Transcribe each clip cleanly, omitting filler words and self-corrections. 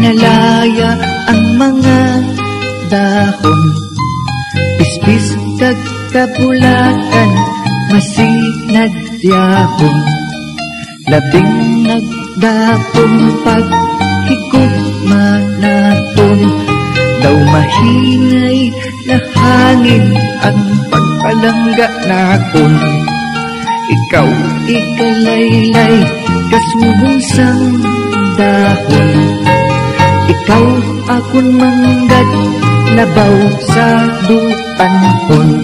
Pinalaya ang mga dahon, pispis kag kapulakan, masinag diyahon. Labing nagdapong paghikot manaton, daw mahinay na hangin ang pagpalangga nakon. Ikaw ikalaylay kasubong sang dahon, ikaw akon manggad nabaw sa dutanhon.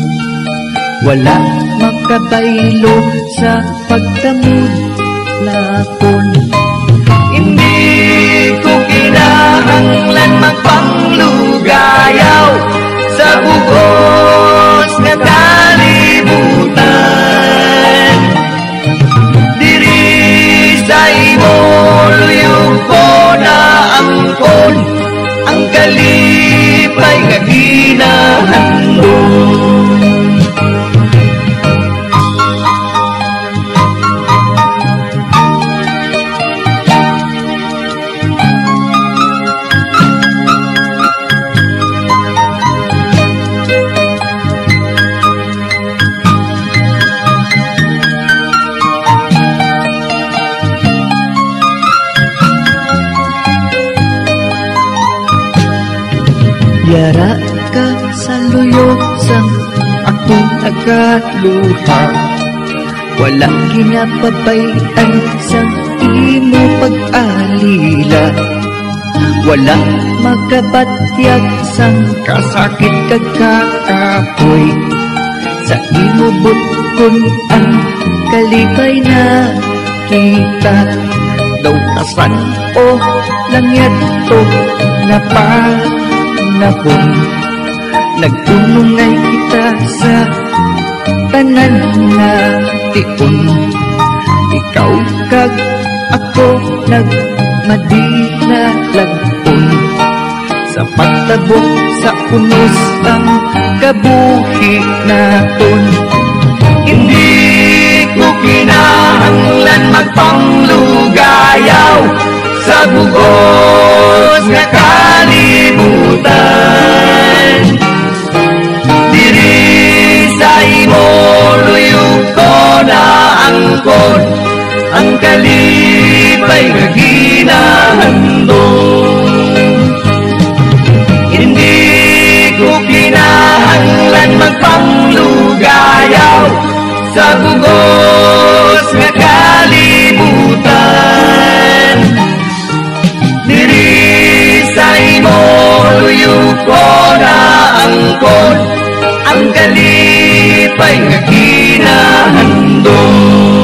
Wala makabaylo sa pagtamod lakon. Hindi ko kinahanglan magpanglugayaw sa bugos nga kalibutan. Diri sa imo luyog ko na angkon ang kalipay nga ginahandon. Yara ka sa luyog sang akong nagaluha, wala kinapabaytan sang imo pag-alila. Wala makabatyag sang kasakit kag kakapoy, sa imo butkon ang kalipay na kita. Daw kasan o langyat to na panahon, nagtunungay kita sa tanan na tiun. Ikaw kag ako nagmadila lagpon, sa pagtabok sa punos ang kabuhi naton. Hindi ko kinahanglan magpanglugayaw sa bugos nga kalibutan. Diri sa imo luyog ko na angkon ang kalipay nga ginahandon. Hindi ko kinahanglan magpanglugayaw sa bugos nga kalibutan. Diri sa imo luyog ko na angkon ang kalipay nga ginahandon.